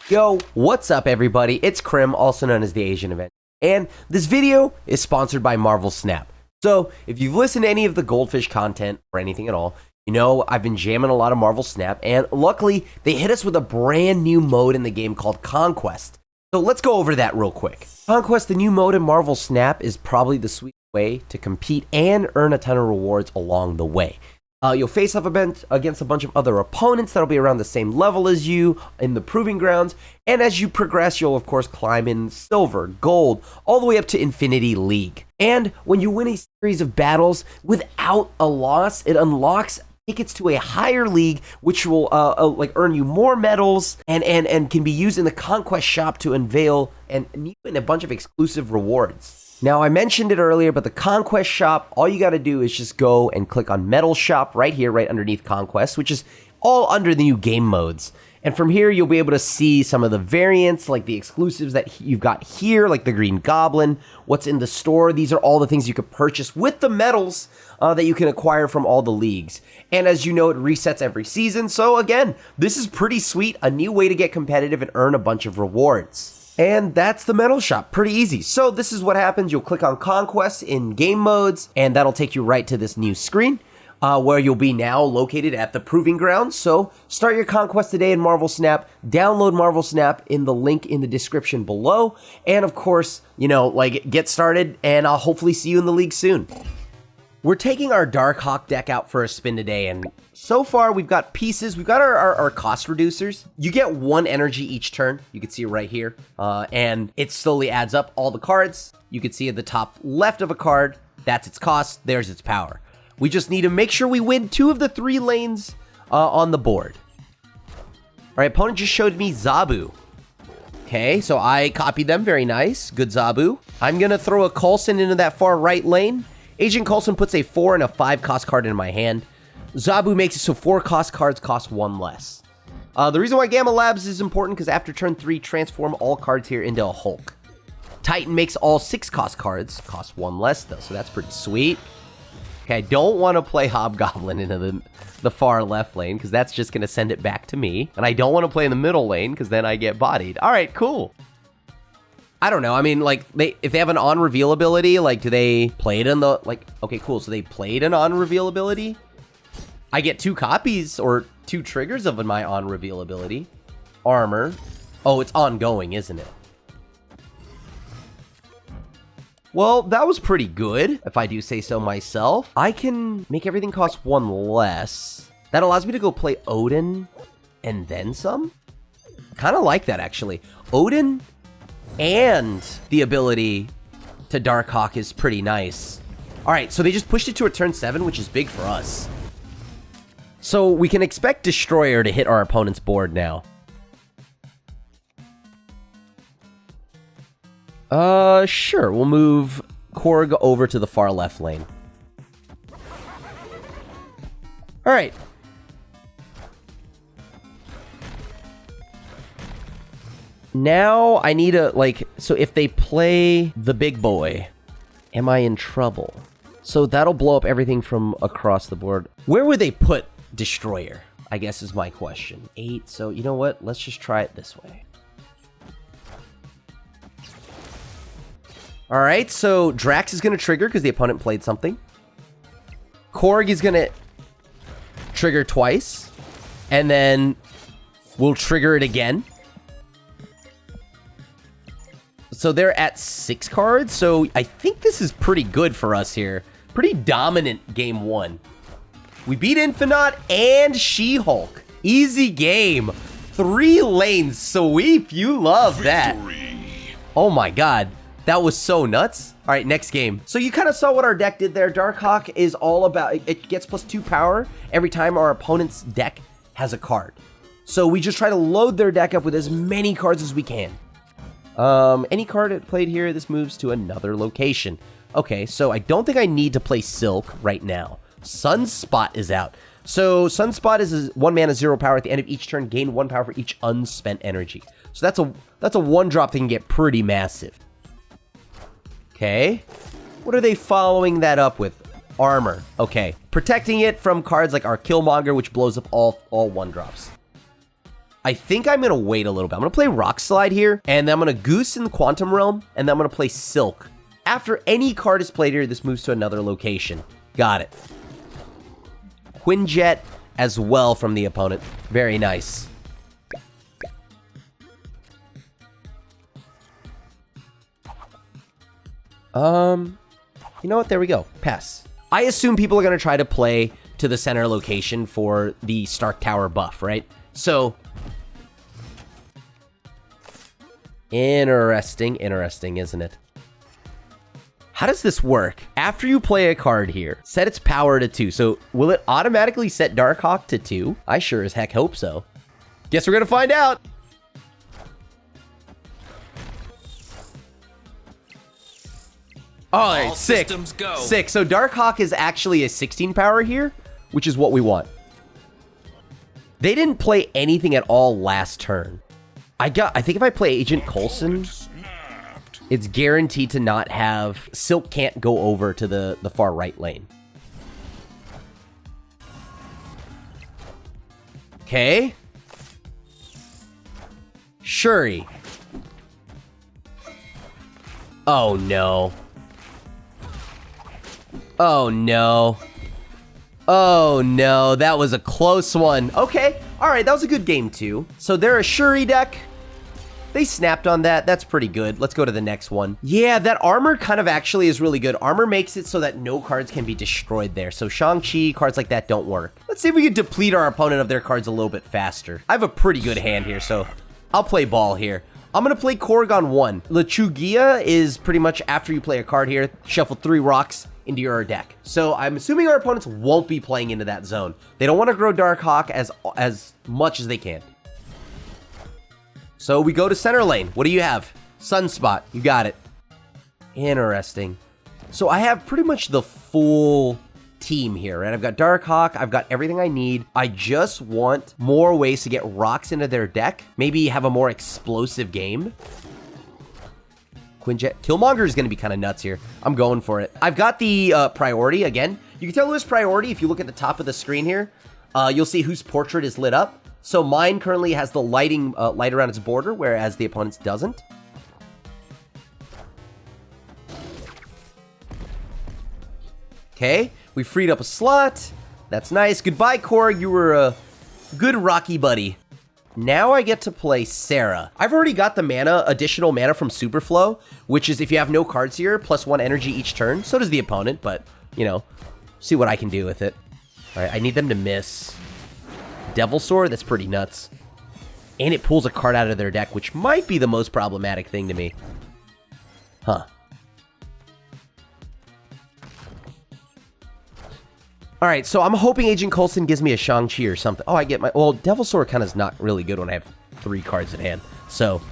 Yo, what's up everybody? It's Krim, also known as TheAsianAvenger, and this video is sponsored by Marvel Snap. So, if you've listened to any of the Goldfish content, or anything at all, you know I've been jamming a lot of Marvel Snap, and luckily, they hit us with a brand new mode in the game called Conquest. So let's go over that real quick. Conquest, the new mode in Marvel Snap, is probably the sweet way to compete and earn a ton of rewards along the way. You'll face up against a bunch of other opponents that'll be around the same level as you in the proving grounds, and as you progress, you'll of course climb in silver, gold, all the way up to Infinity League. And when you win a series of battles without a loss, it unlocks tickets to a higher league, which will earn you more medals and can be used in the Conquest shop to unveil and even a bunch of exclusive rewards. Now, I mentioned it earlier, but the Conquest shop, all you got to do is just go and click on Metal Shop right here, right underneath Conquest, which is all under the new game modes. And from here, you'll be able to see some of the variants, like the exclusives that you've got here, like the Green Goblin, what's in the store. These are all the things you could purchase with the medals that you can acquire from all the leagues. And as you know, it resets every season. So again, this is pretty sweet, a new way to get competitive and earn a bunch of rewards. And that's the metal shop, pretty easy. So this is what happens. You'll click on Conquest in game modes, and that'll take you right to this new screen where you'll be now located at the Proving Grounds. So start your Conquest today in Marvel Snap. Download Marvel Snap in the link in the description below. And of course, you know, like, get started, and I'll hopefully see you in the league soon. We're taking our Darkhawk deck out for a spin today, and so far we've got pieces. We've got our cost reducers. You get 1 energy each turn. You can see it right here, and it slowly adds up all the cards. You can see at the top left of a card, that's its cost, there's its power. We just need to make sure we win 2 of the 3 lanes on the board. All right, opponent just showed me Zabu. Okay, so I copied them, very nice, good Zabu. I'm gonna throw a Coulson into that far right lane. Agent Coulson puts a 4 and a 5 cost card in my hand. Zabu makes it so 4 cost cards cost 1 less. The reason why Gamma Labs is important, because after turn 3, transform all cards here into a Hulk. Titan makes all 6 cost cards cost 1 less, though, so that's pretty sweet. Okay, I don't want to play Hobgoblin into the far left lane, because that's just going to send it back to me. And I don't want to play in the middle lane, because then I get bodied. All right, cool. I don't know. I mean, like, if they have an on-reveal ability, like, do they play it in the, like, okay, cool. So they played an on-reveal ability. I get 2 copies or 2 triggers of my on-reveal ability. Armor. Oh, it's ongoing, isn't it? Well, that was pretty good, if I do say so myself. I can make everything cost 1 less. That allows me to go play Odin and then some. Kind of like that, actually. Odin and the ability to Darkhawk is pretty nice. All right, so they just pushed it to a turn 7, which is big for us. So we can expect Destroyer to hit our opponent's board now. Sure, we'll move Korg over to the far left lane. All right. Now I need a, like, so if they play the big boy, am I in trouble? So that'll blow up everything from across the board. Where would they put Destroyer, I guess, is my question. 8, so you know what? Let's just try it this way. All right, so Drax is going to trigger because the opponent played something. Korg is going to trigger twice, and then we'll trigger it again. So they're at 6 cards, so I think this is pretty good for us here. Pretty dominant game 1. We beat Infinite and She-Hulk. Easy game. 3 lanes sweep. You love that. Oh my god. That was so nuts. All right, next game. So you kind of saw what our deck did there. Darkhawk is all about, it gets +2 power every time our opponent's deck has a card. So we just try to load their deck up with as many cards as we can. Any card it played here, this moves to another location. Okay, so I don't think I need to play Silk right now. Sunspot is out. So Sunspot is 1 mana, 0 power. At the end of each turn, gain 1 power for each unspent energy. So that's a 1-drop that can get pretty massive. Okay. What are they following that up with? Armor. Okay. Protecting it from cards like our Killmonger, which blows up all 1-drops. I think I'm going to wait a little bit. I'm going to play Rock Slide here, and then I'm going to Goose in the Quantum Realm, and then I'm going to play Silk. After any card is played here, this moves to another location. Got it. Quinjet as well from the opponent. Very nice. You know what? There we go. Pass. I assume people are going to try to play to the center location for the Stark Tower buff, right? So, interesting, isn't it? How does this work? After you play a card here, set its power to 2. So, will it automatically set Darkhawk to 2? I sure as heck hope so. Guess we're going to find out. All right, 6. Sick. So Darkhawk is actually a 16 power here, which is what we want. They didn't play anything at all last turn. I think if I play Agent Coulson, it's guaranteed to not have... Silk can't go over to the far right lane. Okay. Shuri. Oh, no. Oh, no. Oh, no. That was a close one. Okay. All right. That was a good game, too. So they're a Shuri deck. They snapped on that. That's pretty good. Let's go to the next one. Yeah, that armor kind of actually is really good. Armor makes it so that no cards can be destroyed there. So Shang-Chi, cards like that don't work. Let's see if we can deplete our opponent of their cards a little bit faster. I have a pretty good hand here, so I'll play ball here. I'm going to play Korrigan 1. Lechugia is pretty much after you play a card here, shuffle 3 rocks into your deck. So I'm assuming our opponents won't be playing into that zone. They don't want to grow Darkhawk as much as they can. So we go to center lane. What do you have? Sunspot. You got it. Interesting. So I have pretty much the full team here, right? I've got Darkhawk. I've got everything I need. I just want more ways to get rocks into their deck. Maybe have a more explosive game. Quinjet. Killmonger is going to be kind of nuts here. I'm going for it. I've got the priority again. You can tell who's priority if you look at the top of the screen here. You'll see whose portrait is lit up. So mine currently has the lighting light around its border, whereas the opponent's doesn't. Okay, we freed up a slot. That's nice. Goodbye, Korg. You were a good Rocky buddy. Now I get to play Sarah. I've already got the mana, additional mana from Superflow, which is if you have no cards here, +1 energy each turn. So does the opponent, but, you know, see what I can do with it. All right, I need them to miss. Devil Sword, that's pretty nuts. And it pulls a card out of their deck, which might be the most problematic thing to me. Huh. All right, so I'm hoping Agent Coulson gives me a Shang-Chi or something. Oh, I get my... Well, Devil Sword kind of is not really good when I have 3 cards in hand. So,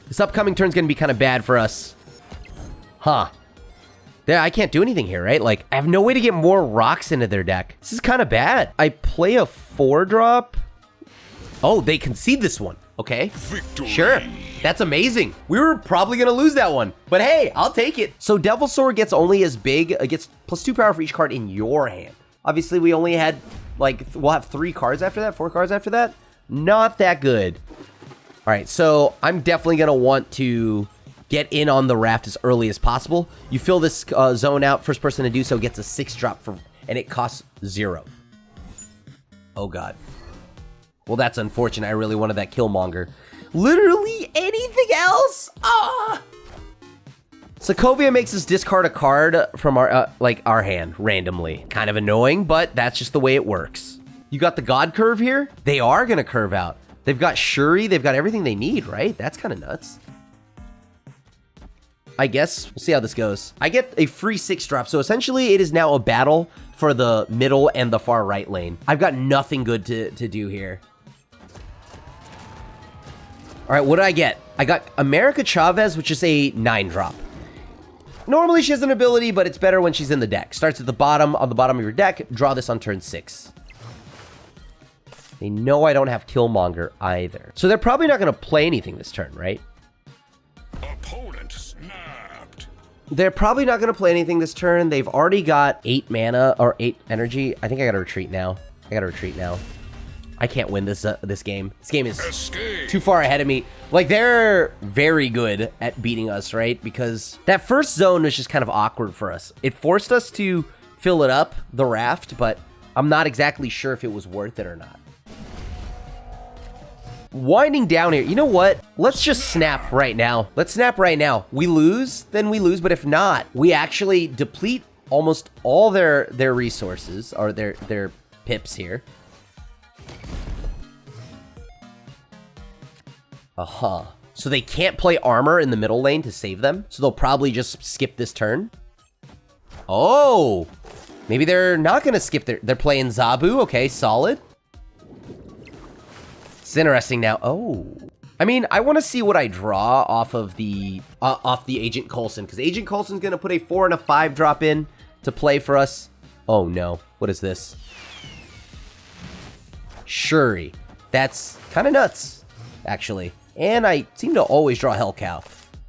this upcoming turn's going to be kind of bad for us. Huh. Yeah, I can't do anything here, right? Like, I have no way to get more rocks into their deck. This is kind of bad. I play a 4-drop. Oh, they concede this one. Okay. Victory. Sure. That's amazing. We were probably going to lose that one. But hey, I'll take it. So Devil Sword gets only as big, gets +2 power for each card in your hand. Obviously, we only had, like, we'll have 3 cards after that, 4 cards after that. Not that good. All right, so I'm definitely going to want to get in on the raft as early as possible. You fill this zone out, first person to do so gets a 6-drop, and it costs 0. Oh, God. Well, that's unfortunate. I really wanted that Killmonger. Literally anything else? Ah! Sokovia makes us discard a card from our hand randomly. Kind of annoying, but that's just the way it works. You got the God curve here? They are going to curve out. They've got Shuri. They've got everything they need, right? That's kind of nuts. I guess we'll see how this goes. I get a free 6-drop, so essentially it is now a battle for the middle and the far right lane. I've got nothing good to do here. All right, what did I get? I got America Chavez, which is a 9-drop. Normally she has an ability, but it's better when she's in the deck. Starts at the bottom, on the bottom of your deck. Draw this on turn 6. They know I don't have Killmonger either. So they're probably not going to play anything this turn, right? Opponent snapped. They're probably not going to play anything this turn. They've already got 8 mana or 8 energy. I think I got to retreat now. I can't win this this game. This game is Escape. too far ahead of me. Like, they're very good at beating us, right? Because that first zone was just kind of awkward for us. It forced us to fill it up, the raft, but I'm not exactly sure if it was worth it or not. Winding down here. You know what? Let's just snap right now. Let's snap right now. We lose, then we lose. But if not, we actually deplete almost all their resources, or their pips here. So they can't play armor in the middle lane to save them. So they'll probably just skip this turn. Oh, maybe they're not going to skip they're playing Zabu. Okay, solid. It's interesting now. Oh, I mean, I want to see what I draw off of the Agent Coulson, because Agent Coulson's going to put a 4 and a 5 drop in to play for us. Oh no, what is this? Shuri. That's kind of nuts, actually. And I seem to always draw Hell Cow,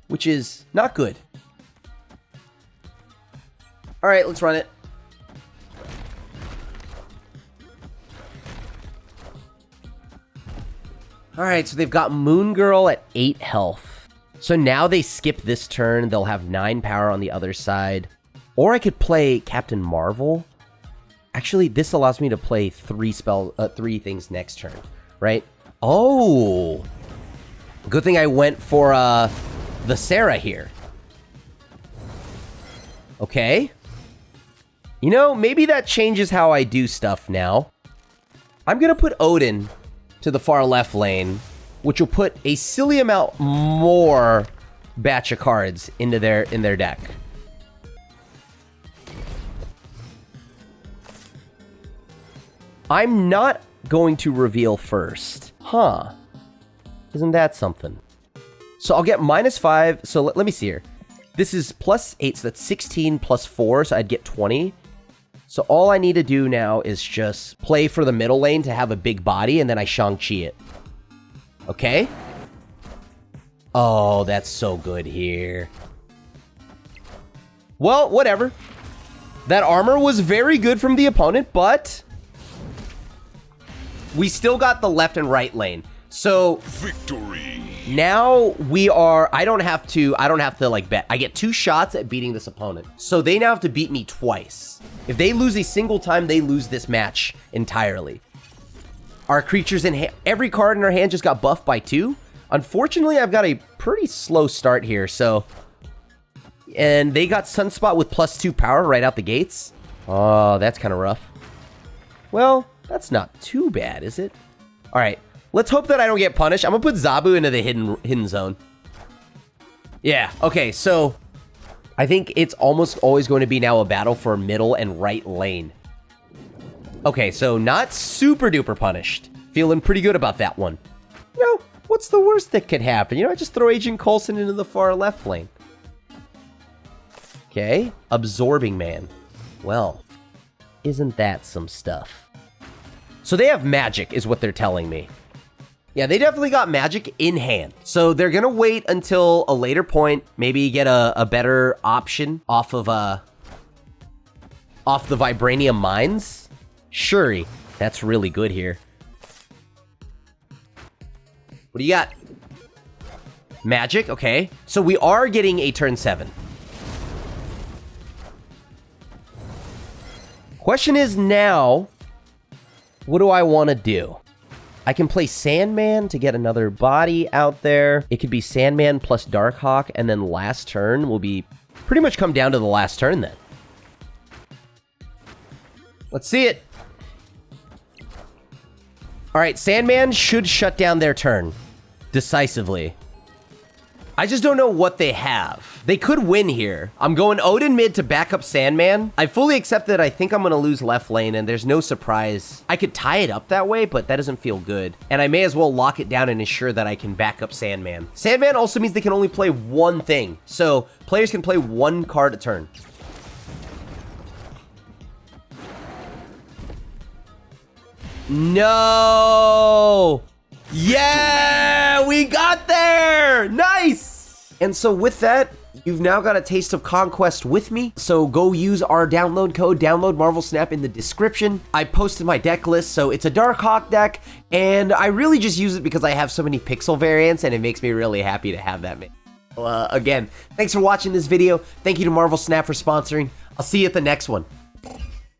which is not good. All right, let's run it. All right, so they've got Moon Girl at 8 health. So now they skip this turn. They'll have 9 power on the other side. Or I could play Captain Marvel. Actually, this allows me to play 3 things next turn, right? Oh, good thing I went for the Sarah here. Okay. You know, maybe that changes how I do stuff now. I'm going to put Odin to the far left lane, which will put a silly amount more batch of cards into in their deck. I'm not going to reveal first. Huh. Isn't that something? So I'll get -5. So let me see here. This is +8, so that's 16 + 4, so I'd get 20. So all I need to do now is just play for the middle lane to have a big body, and then I Shang-Chi it. Okay? Oh, that's so good here. Well, whatever. That armor was very good from the opponent, but we still got the left and right lane. So Victory. now I don't have to like bet. I get 2 shots at beating this opponent. So they now have to beat me twice. If they lose a single time, they lose this match entirely. Our creatures in hand, every card in our hand just got buffed by 2. Unfortunately, I've got a pretty slow start here, so. And they got Sunspot with +2 power right out the gates. Oh, that's kind of rough. Well, that's not too bad, is it? All right, let's hope that I don't get punished. I'm gonna put Zabu into the hidden zone. Yeah, okay, so I think it's almost always going to be now a battle for middle and right lane. Okay, so not super duper punished. Feeling pretty good about that one. You know, what's the worst that could happen? You know, I just throw Agent Coulson into the far left lane. Okay, Absorbing Man. Well, isn't that some stuff? So they have magic, is what they're telling me. Yeah, they definitely got magic in hand. So they're going to wait until a later point, maybe get a better option off of the Vibranium Mines. Shuri, that's really good here. What do you got? Magic, okay. So we are getting a turn 7. Question is now, what do I want to do? I can play Sandman to get another body out there. It could be Sandman plus Darkhawk, and then last turn will be pretty much come down to the last turn then. Let's see it. All right, Sandman should shut down their turn decisively. I just don't know what they have. They could win here. I'm going Odin mid to back up Sandman. I fully accept that I think I'm going to lose left lane, and there's no surprise. I could tie it up that way, but that doesn't feel good. And I may as well lock it down and ensure that I can back up Sandman. Sandman also means they can only play one thing. So players can play 1 card a turn. No! Yeah, we got there! Nice! And so with that, you've now got a taste of Conquest with me, so go use our download code, download Marvel Snap in the description. I posted my deck list, so it's a Darkhawk deck, and I really just use it because I have so many pixel variants, and it makes me really happy to have that. Again, thanks for watching this video. Thank you to Marvel Snap for sponsoring. I'll see you at the next one.